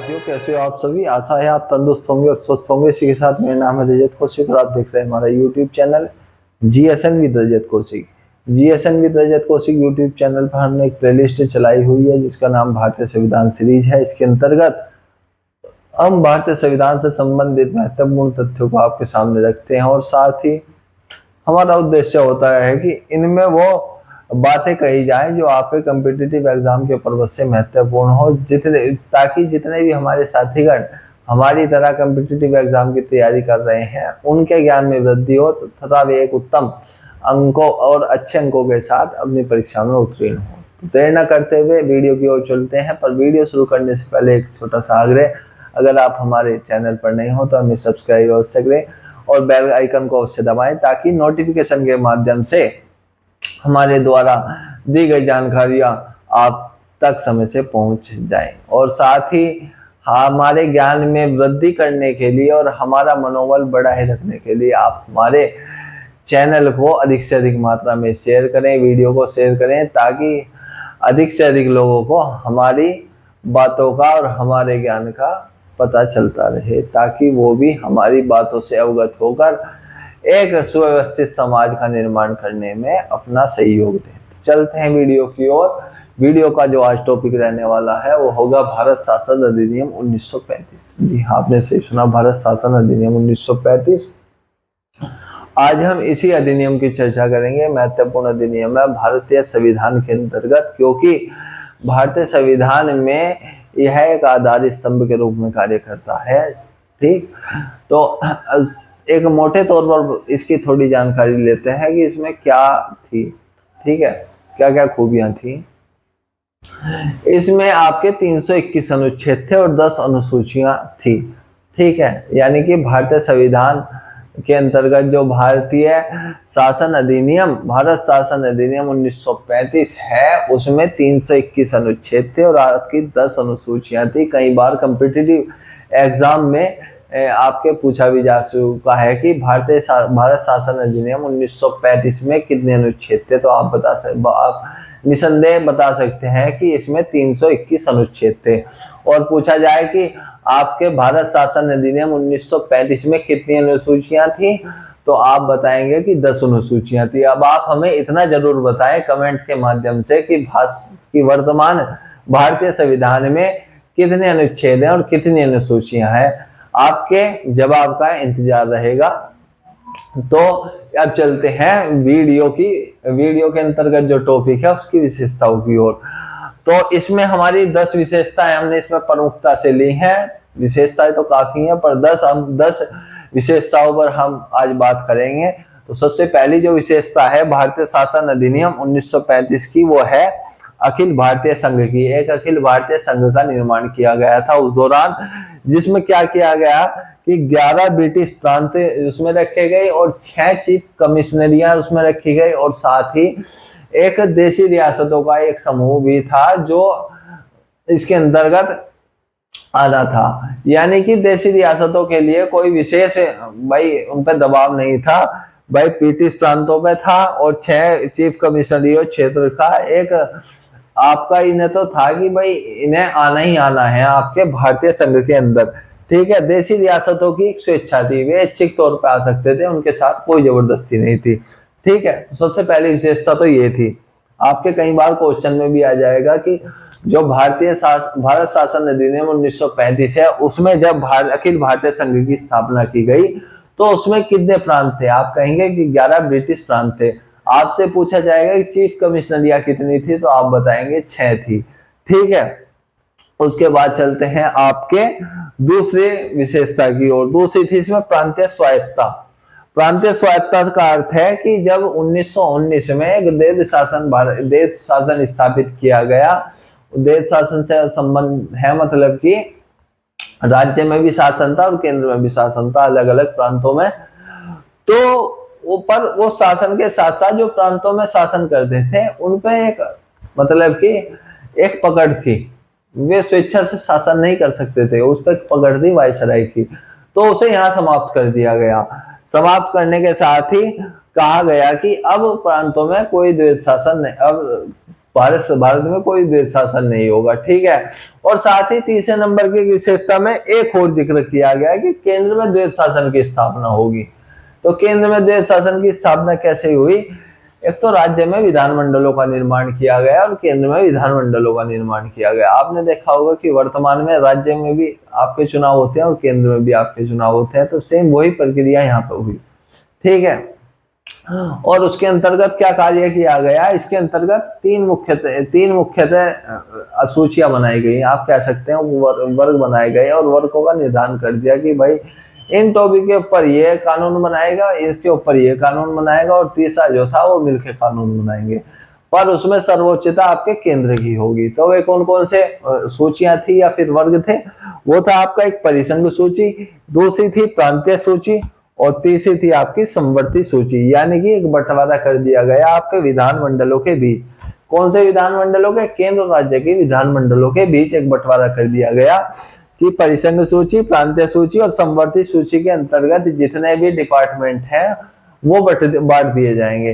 साथियों, कैसे हो आप सभी। आशा है आप तंदुरुस्त होंगे और स्वस्थ होंगे। इसी के साथ मेरा नाम है रजत कौशिक और आप देख रहे हैं हमारा YouTube channel GSN with Rajat Kaushik. GSN with Rajat Kaushik YouTube channel पर हमने एक प्लेलिस्ट चलाई हुई है जिसका नाम भारतीय संविधान सीरीज है। इसके अंतर्गत हम भारतीय संविधान से संबंधित महत्वपूर्ण तथ्यों को आपके सामने रखते हैं और साथ ही हमारा उद्देश्य होता है कि इनमें वो बातें कही जाए जो आपके कम्पिटिटिव एग्जाम के पर्पज से महत्वपूर्ण हो, ताकि जितने भी हमारे साथीगण हमारी तरह कम्पिटिटिव एग्जाम की तैयारी कर रहे हैं उनके ज्ञान में वृद्धि हो तथा वे एक उत्तम अंकों और अच्छे अंकों के साथ अपनी परीक्षा में उत्तीर्ण हो। देर न करते हुए वीडियो की ओर चलते हैं, पर वीडियो शुरू करने से पहले एक छोटा सा आग्रह, अगर आप हमारे चैनल पर नए हो तो हमें सब्सक्राइब अवश्य करें और बेल आइकन को अवश्य दबाएं ताकि नोटिफिकेशन के माध्यम से हमारे द्वारा दी गई जानकारियां आप तक समय से पहुंच जाए। और साथ ही हमारे ज्ञान में वृद्धि करने के लिए और हमारा मनोबल बढ़ाए रखने के लिए आप हमारे चैनल को अधिक से अधिक मात्रा में शेयर करें, वीडियो को शेयर करें, ताकि अधिक से अधिक लोगों को हमारी बातों का और हमारे ज्ञान का पता चलता रहे, ताकि वो भी हमारी बातों से अवगत होकर एक सुव्यवस्थित समाज का निर्माण करने में अपना सहयोग दें। चलते हैं वीडियो की ओर। वीडियो का जो आज टॉपिक रहने वाला है वो होगा भारत शासन अधिनियम 1935। जी हाँ, आपने सही सुना, भारत शासन अधिनियम 1935। आज हम इसी अधिनियम की चर्चा करेंगे। महत्वपूर्ण अधिनियम है भारतीय संविधान के अंतर्गत, क्योंकि भारतीय संविधान में यह एक आधार स्तंभ के रूप में कार्य करता है। ठीक, तो एक मोटे तौर पर इसकी थोड़ी जानकारी लेते हैं कि इसमें क्या थी। ठीक है, क्या क्या खूबियां थी इसमें। आपके 321 अनुच्छेद थे और 10 अनुसूचियां थी। ठीक है, यानी कि भारतीय संविधान के अंतर्गत जो भारतीय शासन अधिनियम, भारत शासन अधिनियम 1935 है, उसमें 321 अनुच्छेद थे और आपकी 10 अनुसूचियां थी। कई बार कम्पिटिटिव एग्जाम में आपके पूछा भी जा चुका है कि भारत शासन अधिनियम 1935 में कितने अनुच्छेद थे, तो आप निसंदेह बता सकते हैं कि इसमें 321 अनुच्छेद थे। और पूछा जाए कि आपके भारत शासन अधिनियम 1935 में कितनी अनुसूचियां थी, तो आप बताएंगे कि 10 अनुसूचियां थी। अब आप हमें इतना जरूर बताएं कमेंट के माध्यम से कि वर्तमान भारतीय संविधान में कितने अनुच्छेद हैं और कितनी अनुसूचियां हैं। आपके जवाब का इंतजार रहेगा। तो अब चलते हैं वीडियो के अंतर्गत जो टॉपिक है उसकी विशेषताओं की ओर। तो इसमें हमारी 10 विशेषताएं हमने इसमें प्रमुखता से ली हैं। विशेषताएं तो काफी हैं, पर 10 विशेषताओं पर हम आज बात करेंगे। तो सबसे पहली जो विशेषता है भारतीय शासन अधिनियम 1935 की, वो है अखिल भारतीय संघ की। एक अखिल भारतीय संघ का निर्माण किया गया था उस दौरान, जिसमें क्या किया गया कि 11 ब्रिटिश प्रांत उसमें रखे गए और 6 चीफ कमिश्नरियां उसमें रखी गई, और साथ ही एक देशी रियासतों का एक समूह भी था जो इसके अंतर्गत आना था। यानी कि देशी रियासतों के लिए कोई विशेष भाई उन पर दबाव नहीं था, भाई ब्रिटिश प्रांतों पे था और 6 चीफ कमिश्नरियों क्षेत्र का एक आपका इन्हें तो था कि भाई इन्हें आना ही आना है आपके भारतीय संघ के अंदर। ठीक है, देशी रियासतों की स्वेच्छा थी, वे ऐच्छिक तौर पे आ सकते थे, उनके साथ कोई जबरदस्ती नहीं थी। ठीक है, तो सबसे पहली विशेषता तो ये थी। आपके कई बार क्वेश्चन में भी आ जाएगा कि जो भारत शासन अधिनियम 1935 है, उसमें जब अखिल भारतीय संघ की स्थापना की गई तो उसमें कितने प्रांत थे। आप कहेंगे कि 11 ब्रिटिश प्रांत थे। आपसे पूछा जाएगा कि चीफ कमिश्नरियां कितनी थी, तो आप बताएंगे 6 थी। ठीक है, उसके बाद चलते हैं आपके दूसरी विशेषता की ओर। दूसरी थी इसमें प्रांतीय स्वायत्तता। प्रांतीय स्वायत्तता का अर्थ है कि जब 1919 में एक देश शासन स्थापित किया गया, देश शासन से संबंध है, मतलब कि राज्य में भी शासन था और केंद्र में भी शासन था अलग अलग प्रांतों में। तो ऊपर वो शासन के साथ साथ जो प्रांतों में शासन करते थे उन पे एक मतलब कि एक पकड़ थी, वे स्वेच्छा से शासन नहीं कर सकते थे, उस पर पकड़ थी वायसराय की। तो उसे यहाँ समाप्त कर दिया गया। समाप्त करने के साथ ही कहा गया कि अब प्रांतों में कोई द्वैध शासन नहीं, अब भारत में कोई द्वैध शासन नहीं होगा, ठीक है। और साथ ही तीसरे नंबर की विशेषता में एक और जिक्र किया गया है कि केंद्र में द्वैध शासन की स्थापना होगी। तो केंद्र में द्वैध शासन की स्थापना कैसे हुई? एक तो राज्य में विधानमंडलों का निर्माण किया गया और केंद्र में विधानमंडलों का निर्माण किया गया। आपने देखा होगा कि वर्तमान में राज्य में भी आपके चुनाव होते हैं और केंद्र में भी आपके चुनाव होते हैं, तो सेम वही प्रक्रिया यहाँ पर हुई, ठीक है। और उसके अंतर्गत क्या कार्य किया गया? इसके अंतर्गत तीन मुख्यतः सूचियां बनाई गई, आप कह सकते हैं वर्ग बनाए गए और वर्गों का निर्धारण कर दिया कि भाई इन टॉपिक के ऊपर ये कानून बनाएगा, इसके ऊपर ये कानून बनाएगा और तीसरा जो था वो मिलकर कानून बनाएंगे। पर उसमें सर्वोच्चता आपके केंद्र की होगी। तो वे कौन कौन से सूचियां थी या फिर वर्ग थे? वो था आपका एक परिसंघ सूची, दूसरी थी प्रांतीय सूची और तीसरी थी आपकी समवर्ती सूची। यानी कि एक बंटवारा कर दिया गया आपके विधानमंडलों के बीच। कौन से विधानमंडलों के? केंद्र राज्य के विधानमंडलों के बीच एक बंटवारा कर दिया गया कि परिसंघ सूची, प्रांतीय सूची और समवर्ती सूची के अंतर्गत जितने भी डिपार्टमेंट हैं वो बांट दिए जाएंगे।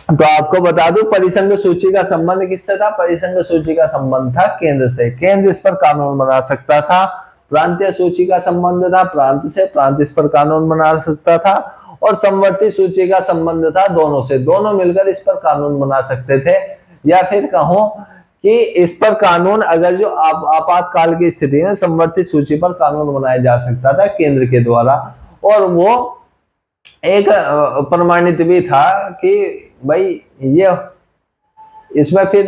तो आपको बता दूं, परिसंघ सूची का संबंध किससे था? परिसंघ सूची का संबंध था केंद्र से, केंद्र इस पर कानून बना सकता था। प्रांतीय सूची का संबंध था प्रांत से, प्रांत इस पर कानून बना सकता था। और समवर्ती सूची का संबंध था दोनों से, दोनों मिलकर इस पर कानून बना सकते थे। या फिर कहूं कि इस पर कानून अगर जो आपातकाल की स्थिति में समवर्ती सूची पर कानून बनाया जा सकता था केंद्र के द्वारा। और वो एक प्रमाणित भी था कि भाई ये इसमें फिर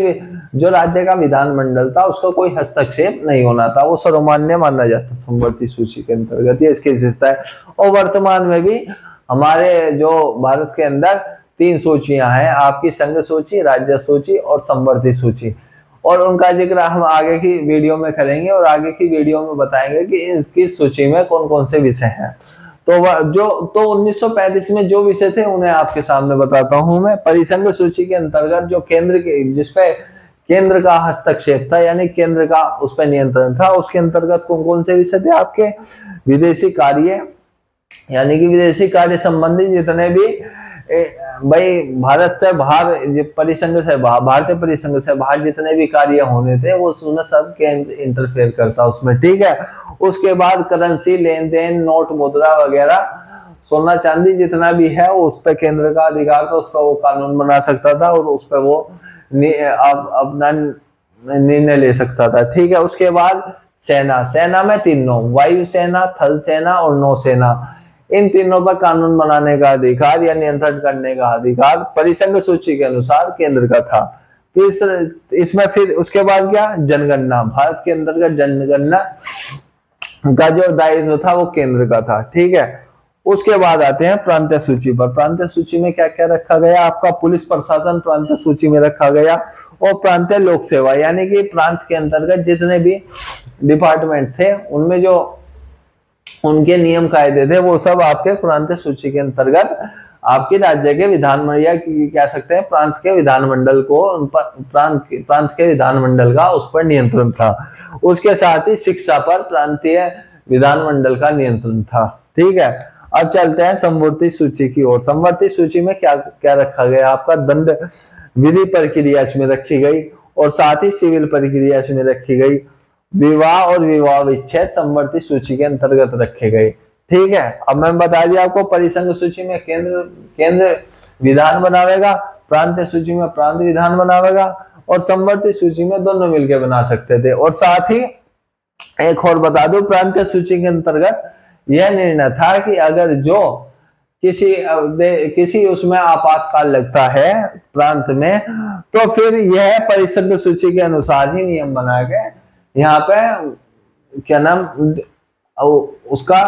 जो राज्य का विधानमंडल था उसका कोई हस्तक्षेप नहीं होना था, वो सर्वमान्य माना जाता समवर्ती सूची के अंतर्गत। ये इसकी विशेषता है। और वर्तमान में भी हमारे जो भारत के अंदर तीन सूचियां हैं, आपकी संघ सूची, राज्य सूची और समवर्ती सूची। और उनका जिक्र हम आगे की वीडियो में करेंगे और आगे की वीडियो में बताएंगे कि इसकी सूची में कौन कौन से विषय हैं। तो 1935 में जो विषय थे उन्हें आपके सामने बताता हूं मैं। परिसंघ सूची के अंतर्गत जो केंद्र के, जिसपे केंद्र का हस्तक्षेप था यानी केंद्र का उस पर नियंत्रण था, उसके अंतर्गत कौन कौन से विषय थे आपके? विदेशी कार्य, यानी कि विदेशी कार्य संबंधी जितने भी भाई भारत से बाहर, परिसंघ से बाहर, भारतीय परिसंघ से बाहर जितने भी कार्य होने थे वो उसमें सब केंद्र इंटरफेयर करता उसमें, ठीक है। उसके बाद करेंसी, लेन देन, नोट, मुद्रा वगैरह, सोना चांदी जितना भी है उस पर केंद्र का अधिकार था, उस पर वो कानून बना सकता था और उस पर वो अपना निर्णय ले सकता था, ठीक है। उसके बाद सेना, सेना में तीनों, वायु सेना, थल सेना और नौसेना, इन तीनों पर कानून बनाने का अधिकार या नियंत्रण करने का अधिकार परिसंघ सूची के अनुसार केंद्र का था। तो इसमें फिर उसके बाद क्या? जनगणना, भारत के अंतर्गत जनगणना का जो दायित्व था वो केंद्र का था, ठीक है। उसके बाद आते हैं प्रांतीय सूची पर। प्रांतीय सूची में क्या क्या रखा गया? आपका पुलिस प्रशासन प्रांतीय सूची में रखा गया और प्रांतीय लोक सेवा, यानी कि प्रांत के अंतर्गत जितने भी डिपार्टमेंट थे उनमें जो उनके नियम कायदे थे वो सब आपके प्रांतीय सूची के अंतर्गत आपके राज्य के विधानमंडल या कह सकते हैं प्रांत के विधानमंडल को, प्रांत के विधानमंडल का उस पर नियंत्रण था। उसके साथ ही शिक्षा पर प्रांतीय विधानमंडल का नियंत्रण था, ठीक है। अब चलते हैं समवर्ती सूची की ओर। समवर्ती सूची में क्या क्या रखा गया? आपका दंड विधि प्रक्रिया इसमें रखी गई और साथ ही सिविल प्रक्रिया इसमें रखी गई। विवाह और विवाह विच्छेद समवर्ती सूची के अंतर्गत रखे गए, ठीक है। अब मैं बता दिया आपको, परिसंघ सूची में केंद्र विधान बनावेगा, प्रांतीय सूची में प्रांत विधान बनावेगा और समवर्ती सूची में दोनों मिलकर बना सकते थे। और साथ ही एक और बता दूं, प्रांतीय सूची के अंतर्गत यह निर्णय था कि अगर जो किसी उसमें आपातकाल लगता है प्रांत में, तो फिर यह परिसंघ सूची के अनुसार ही नियम बना के यहाँ पे क्या नाम उसका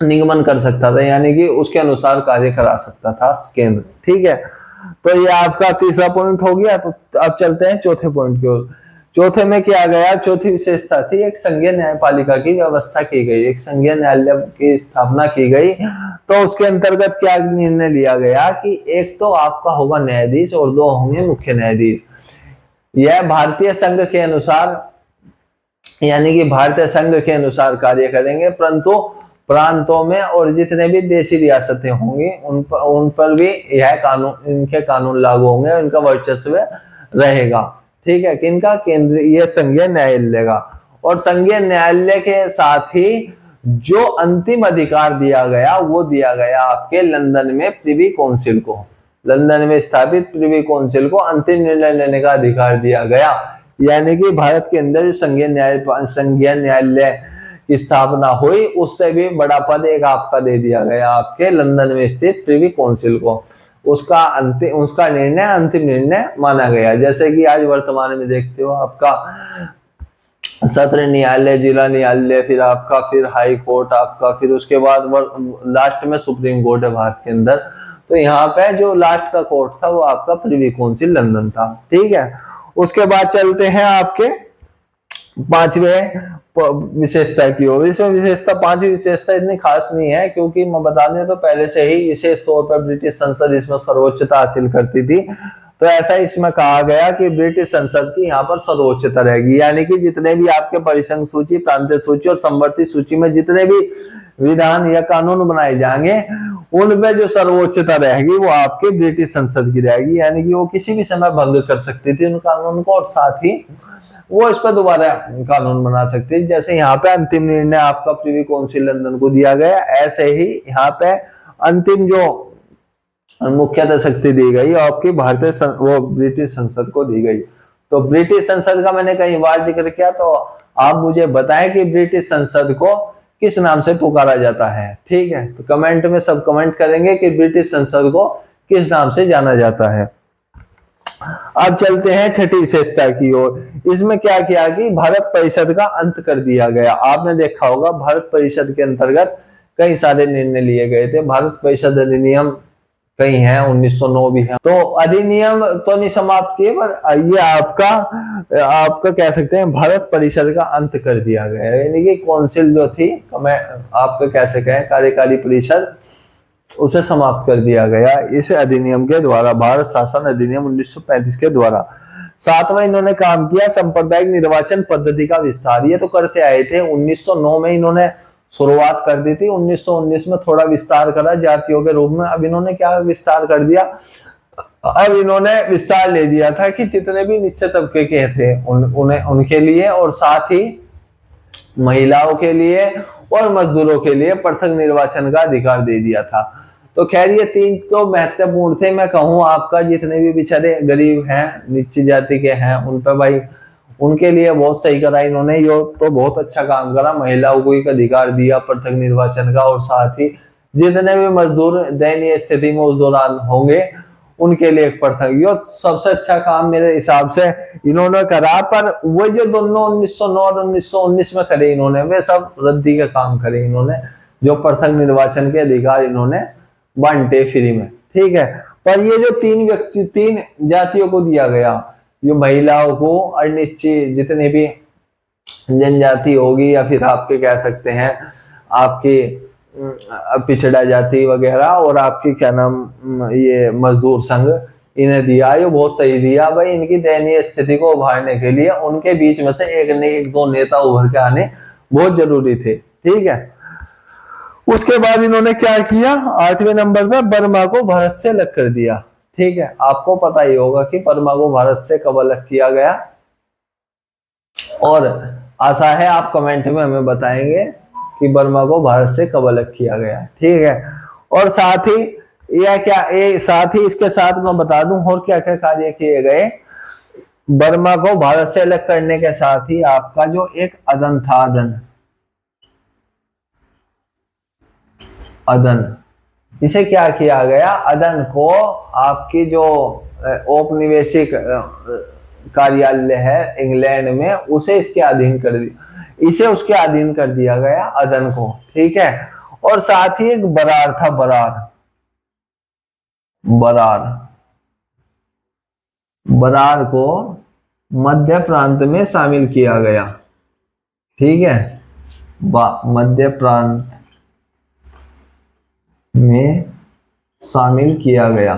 निगमन कर सकता था, यानी कि उसके अनुसार कार्य करा सकता था केंद्र, ठीक है। तो ये आपका तीसरा पॉइंट हो गया। तो अब चलते हैं चौथे पॉइंट की ओर। चौथे में क्या गया? चौथी विशेषता थी एक संघीय न्यायपालिका की व्यवस्था की गई, एक संघीय न्यायालय की स्थापना की गई। तो उसके अंतर्गत क्या निर्णय लिया गया कि एक तो आपका होगा न्यायाधीश और दो होंगे मुख्य न्यायाधीश। यह भारतीय संघ के अनुसार, यानी कि भारतीय संघ के अनुसार कार्य करेंगे, परंतु प्रांतों में और जितने भी देशी रियासतें होंगी उन पर भी यह कानून, इनके कानून लागू होंगे और इनका वर्चस्व रहेगा। ठीक है, किनका? केंद्रीय संघीय न्यायालय का। और संघीय न्यायालय के साथ ही जो अंतिम अधिकार दिया गया वो दिया गया आपके लंदन में प्रिवी काउंसिल को। लंदन में स्थापित प्रिवी काउंसिल को अंतिम निर्णय लेने का अधिकार दिया गया। यानी कि भारत के अंदर संघीय न्यायालय की स्थापना हुई, उससे भी बड़ा पद एक आपका दे दिया गया आपके लंदन में स्थित प्रिवी काउंसिल को। उसका निर्णय अंतिम निर्णय माना गया। जैसे कि आज वर्तमान में देखते हो आपका सत्र न्यायालय, जिला न्यायालय, फिर आपका फिर हाई कोर्ट आपका, फिर उसके बाद लास्ट में सुप्रीम कोर्ट है भारत के अंदर। तो यहाँ पे जो लास्ट का कोर्ट था वो आपका प्रिवी काउंसिल लंदन था। ठीक है, उसके बाद चलते हैं आपके पांचवें विशेषता की ओर। इसमें विशेषता, पांचवी विशेषता इतनी खास नहीं है, क्योंकि मैं बता दें तो पहले से ही विशेष तौर पर ब्रिटिश संसद इसमें सर्वोच्चता हासिल करती थी। तो ऐसा इसमें कहा गया कि ब्रिटिश संसद की यहाँ पर सर्वोच्चता रहेगी। यानी कि जितने भी आपके परिसंघ सूची, प्रांतीय सूची और संवर्ती सूची में जितने भी विधान या कानून बनाए जाएंगे उनमें जो सर्वोच्चता रहेगी वो आपके ब्रिटिश संसद की रहेगी। यानी कि वो किसी भी समय भंग कर सकती थी उन कानून को, और साथ ही वो इस पर दोबारा कानून बना सकती है। जैसे यहाँ पे अंतिम निर्णय आपका प्रिवी काउंसिल लंदन को दिया गया, ऐसे ही यहाँ पे अंतिम जो मुख्यतः शक्ति दी गई आपकी वो ब्रिटिश संसद को दी गई। तो ब्रिटिश संसद का मैंने कई बार जिक्र किया, तो आप मुझे बताएं कि ब्रिटिश संसद को किस नाम से पुकारा जाता है। ठीक है, तो कमेंट में सब कमेंट करेंगे कि ब्रिटिश संसद को किस नाम से जाना जाता है। अब चलते हैं छठी विशेषता की ओर। इसमें क्या किया कि भारत परिषद का अंत कर दिया गया। आपने देखा होगा भारत परिषद के अंतर्गत कई सारे निर्णय लिए गए थे। भारत परिषद अधिनियम कई हैं, 1909 भी है। तो अधिनियम तो नहीं समाप्त किए, पर ये आपका कह सकते हैं भारत परिषद का अंत कर दिया गया। यानी कि काउंसिल जो थी, मैं आपका कैसे कहें, कार्यकारी परिषद, उसे समाप्त कर दिया गया इस अधिनियम के द्वारा, भारत शासन अधिनियम 1935 के द्वारा। सातवां इन्होंने काम किया सांप्रदायिक निर्वाचन पद्धति का विस्तार। ये तो करते आए थे, 1909 में इन्होंने शुरुआत कर दी थी, 1919 में थोड़ा विस्तार करा जातियों के रूप में। अब इन्होंने क्या विस्तार कर दिया, अब इन्होंने विस्तार ले दिया था कि जितने भी निचले तबके के थे उनके लिए, और साथ ही महिलाओं के लिए और मजदूरों के लिए पृथक निर्वाचन का अधिकार दे दिया था। तो खैर ये तीन तो महत्वपूर्ण थे। मैं कहूँ आपका जितने भी बेचारे गरीब हैं, नीची जाति के हैं, उन पर भाई उनके लिए बहुत सही करा इन्होंने। ये तो बहुत अच्छा काम करा, महिलाओं को एक अधिकार दिया पृथक निर्वाचन का, और साथ ही जितने भी मजदूर दयनीय स्थिति में उस दौरान होंगे उनके लिए एक पृथक, ये सबसे अच्छा काम मेरे हिसाब से इन्होंने करा। पर वो जो दोनों 1909 और 1919 में करे इन्होंने, वे सब रद्दी का काम करे इन्होंने, जो पृथक निर्वाचन के अधिकार इन्होंने बांटे फ्री में। ठीक है, पर ये जो तीन जातियों को दिया गया, जो महिलाओं को और निश्चित जितने भी जनजाति होगी, या फिर आपके कह सकते हैं आपकी पिछड़ा जाति वगैरह, और आपकी क्या नाम ये मजदूर संघ, इन्हें दिया, ये बहुत सही दिया भाई। इनकी दयनीय स्थिति को उभारने के लिए उनके बीच में से एक दो नेता उभर के आने बहुत जरूरी थे। ठीक है, उसके बाद इन्होंने क्या किया, 8वें नंबर पे बर्मा को भारत से अलग कर दिया। ठीक है, आपको पता ही होगा कि बर्मा को भारत से कब अलग किया गया, और आशा है आप कमेंट में हमें बताएंगे कि बर्मा को भारत से कब अलग किया गया। ठीक है, और साथ ही साथ ही इसके साथ मैं बता दूं और क्या क्या कार्य किए गए। बर्मा को भारत से अलग करने के साथ ही आपका जो एक अदन था, अदन, इसे क्या किया गया, अदन को आपकी जो औपनिवेशिक कार्यालय है इंग्लैंड में, उसे इसके अधीन कर दिया, इसे उसके अधीन कर दिया गया अदन को। ठीक है, और साथ ही एक बरार था, बरार बरार को मध्य प्रांत में शामिल किया गया। ठीक है, मध्य प्रांत में शामिल किया गया।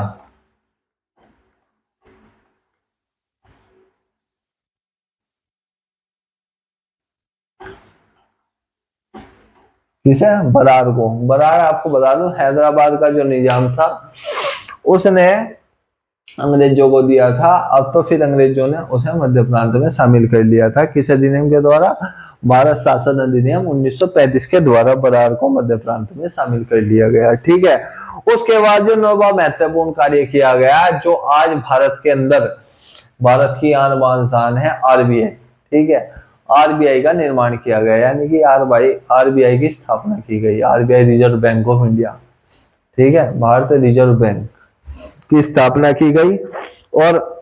किसे? बरार को। बरार आपको बता दूं हैदराबाद का जो निजाम था उसने अंग्रेजों को दिया था। अब तो फिर अंग्रेजों ने उसे मध्य प्रांत में शामिल कर लिया था। किस अधिनियम के द्वारा? भारत शासन अधिनियम 1935 के द्वारा बरार को मध्य प्रांत में शामिल कर लिया गया। ठीक है। उसके बाद जो नौवां महत्वपूर्ण कार्य किया गया, जो आज भारत के अंदर भारत की आन बान शान है, आरबीआई। ठीक है। आरबीआई का निर्माण किया गया, यानी कि आरबीआई की स्थापना की गई। RBI reserve bank of India. ठीक है। भारतीय रिजर्व बैंक की स्थापना की गई और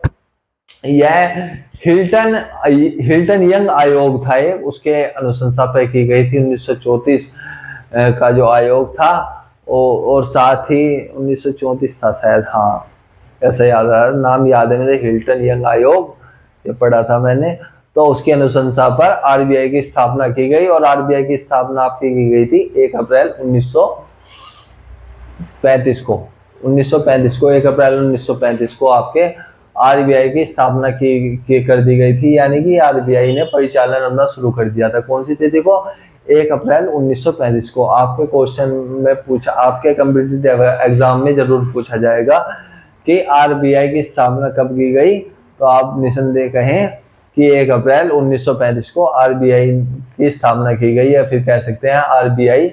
यह हिल्टन यंग आयोग था, ये उसके अनुशंसा पर की गई थी। 1934 का जो आयोग था और साथ ही 1934 था शायद, हाँ ऐसा याद आ रहा, नाम याद है मेरे, हिल्टन यंग आयोग, ये पढ़ा था मैंने। तो उसकी अनुशंसा पर आरबीआई की स्थापना की गई और आरबीआई की स्थापना आपकी की गई थी 1 अप्रैल 1935 को। 1 अप्रैल 1935 को आपके आरबीआई की स्थापना की कर दी गई थी, यानी कि आरबीआई ने परिचालन अपना शुरू कर दिया था। कौन सी तिथि को? 1 अप्रैल 1935 को। आपके क्वेश्चन में पूछा, आपके कॉम्पिटिटिव एग्जाम में जरूर पूछा जाएगा कि आरबीआई की स्थापना कब की गई, तो आप निसंदेह कहें कि 1 अप्रैल 1935 को आरबीआई की स्थापना की गई, या फिर कह सकते हैं आरबीआई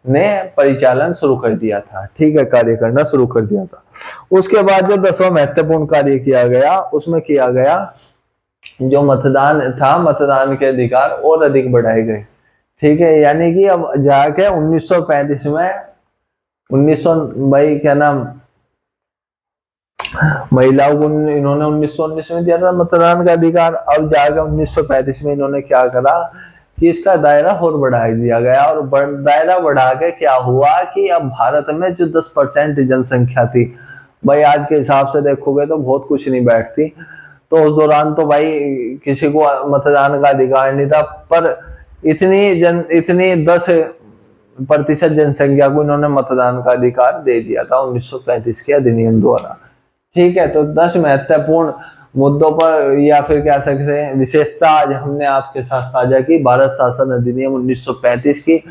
ने परिचालन शुरू कर दिया था। ठीक है, कार्य करना शुरू कर दिया था। उसके बाद जो 10वां महत्वपूर्ण कार्य किया गया, उसमें किया गया जो मतदान था, मतदान के अधिकार और अधिक बढ़ाए गए। ठीक है, यानी कि अब जाके 1935 में 1900 भाई क्या नाम महिलाओं को इन्होंने 1919 में दिया था मतदान का अधिकार। अब जाकर 1935 में इन्होंने क्या करा कि इसका दायरा और बढ़ा दिया गया, और दायरा बढ़ा के क्या हुआ कि अब भारत में जो 10% जनसंख्या थी, भाई आज के हिसाब से देखोगे तो बहुत कुछ नहीं बैठती। तो उस दौरान तो भाई किसी को मतदान का अधिकार नहीं था, पर इतनी 10% जनसंख्या को इन्होंने मतदान का अधिकार दे दिया था 1935 के अधिनियम द्वारा। ठीक है, तो 10 महत्वपूर्ण मुद्दों पर या फिर कह सकते हैं विशेषता आज हमने आपके साथ साझा की भारत शासन अधिनियम 1935 की।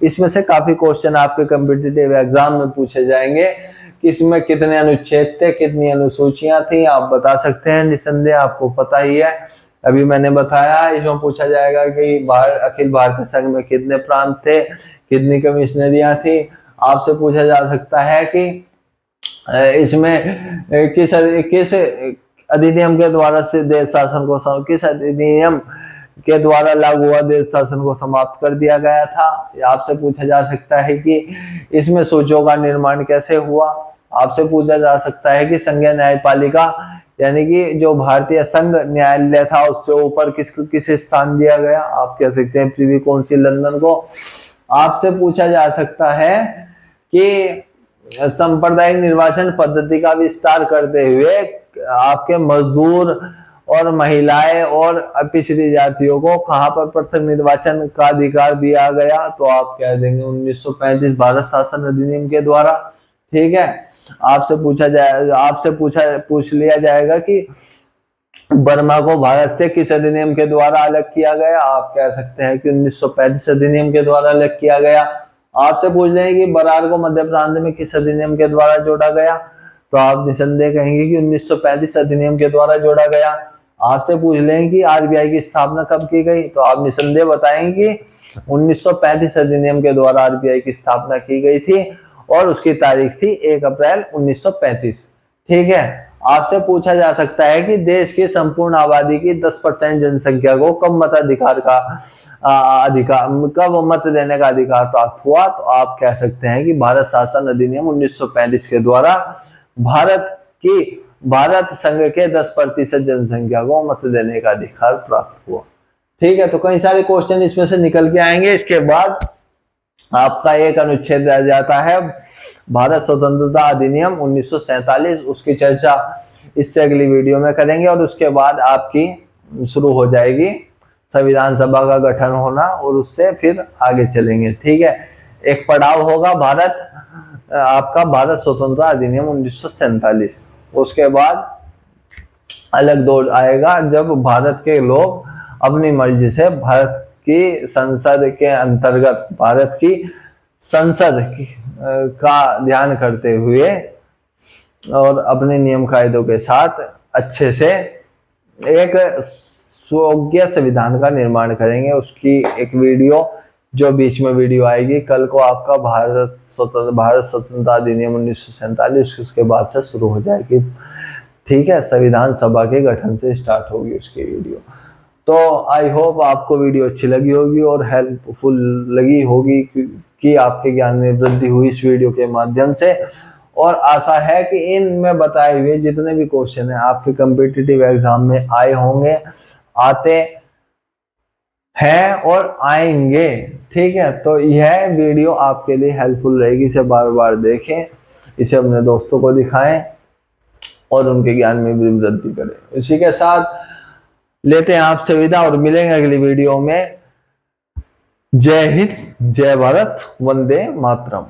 इसमें से काफी क्वेश्चन आपके कॉम्पिटिटिव एग्जाम में पूछे जाएंगे कि इसमें कितने अनुच्छेद थे, कितनी अनुसूचियां थी, आप बता सकते हैं। निसंदेह आपको पता ही है, अभी मैंने बताया। इसमें पूछा जाएगा कि अखिल भारतीय संघ में कितने प्रांत थे, कितनी कमिश्नरियां थी। आपसे पूछा जा सकता है कि इसमें किस अधिनियम के द्वारा से देश शासन को, किस अधिनियम के द्वारा लागू हुआ देश शासन को समाप्त कर दिया गया था। आपसे पूछा जा सकता है कि इसमें सूचों का निर्माण कैसे हुआ। आपसे पूछा जा सकता है कि संघीय न्यायपालिका यानी कि जो भारतीय संघ न्यायालय था उससे ऊपर किस स्थान दिया गया। आप कह सकते हैं प्रिवी काउंसिल लंदन को। आपसे पूछा जा सकता है कि सांप्रदायिक निर्वाचन पद्धति का विस्तार करते हुए आपके मजदूर और महिलाएं और पिछड़ी जातियों को कहां पर प्रथम निर्वाचन का अधिकार दिया गया, तो आप कह देंगे 1935 भारत शासन अधिनियम के द्वारा। ठीक है, आपसे पूछ लिया जाएगा कि बर्मा को भारत से किस अधिनियम के द्वारा अलग किया गया। आप कह सकते हैं कि 1935 अधिनियम के द्वारा अलग किया गया। आपसे पूछ लेंगे कि बरार को मध्य प्रांत में किस अधिनियम के द्वारा जोड़ा गया, तो आप निसंदेह कहेंगे कि 1935 अधिनियम के द्वारा जोड़ा गया। आपसे पूछ लेंगे कि आरबीआई की स्थापना कब की गई, तो आप निसंदेह बताएंगे कि 1935 अधिनियम के द्वारा आरबीआई की स्थापना की गई थी और उसकी तारीख थी 1 अप्रैल 1935। ठीक है, आपसे पूछा जा सकता है कि देश की संपूर्ण आबादी की 10% जनसंख्या को कब मताधिकार का कब मत देने का अधिकार प्राप्त हुआ, तो आप कह सकते हैं कि भारत शासन अधिनियम 1935 के द्वारा भारत संघ के 10% जनसंख्या को मत देने का अधिकार प्राप्त हुआ। ठीक है, तो कई सारे क्वेश्चन इसमें से निकल के आएंगे। इसके बाद आपका एक अनुच्छेद रह जाता है भारत स्वतंत्रता अधिनियम 1947, उसकी चर्चा इससे अगली वीडियो में करेंगे और उसके बाद आपकी शुरू हो जाएगी संविधान सभा का गठन होना और उससे फिर आगे चलेंगे। ठीक है, एक पड़ाव होगा आपका भारत स्वतंत्रता अधिनियम 1947। उसके बाद अलग दौर आएगा जब भारत के लोग अपनी मर्जी से भारत की संसद के अंतर्गत भारत की संसद का ध्यान करते हुए और अपने नियम कायदों के साथ अच्छे से एक सुयोग्य संविधान का निर्माण करेंगे। उसकी एक वीडियो जो बीच में वीडियो आएगी कल को आपका भारत स्वतंत्रता अधिनियम 1947 उसके बाद से शुरू हो जाएगी। ठीक है, संविधान सभा के गठन से स्टार्ट होगी उसकी वीडियो। तो आई होप आपको वीडियो अच्छी लगी होगी और हेल्पफुल लगी होगी कि आपके ज्ञान में वृद्धि हुई इस वीडियो के माध्यम से। और आशा है कि इनमें बताए हुए जितने भी क्वेश्चन हैं आपके कॉम्पिटिटिव एग्जाम में आए होंगे, आते हैं और आएंगे। ठीक है, तो यह वीडियो आपके लिए हेल्पफुल रहेगी। इसे बार बार देखें, इसे अपने दोस्तों को दिखाएं और उनके ज्ञान में भी वृद्धि करें। इसी के साथ लेते हैं आपसे विदा और मिलेंगे अगली वीडियो में। जय हिंद, जय भारत, वंदे मातरम।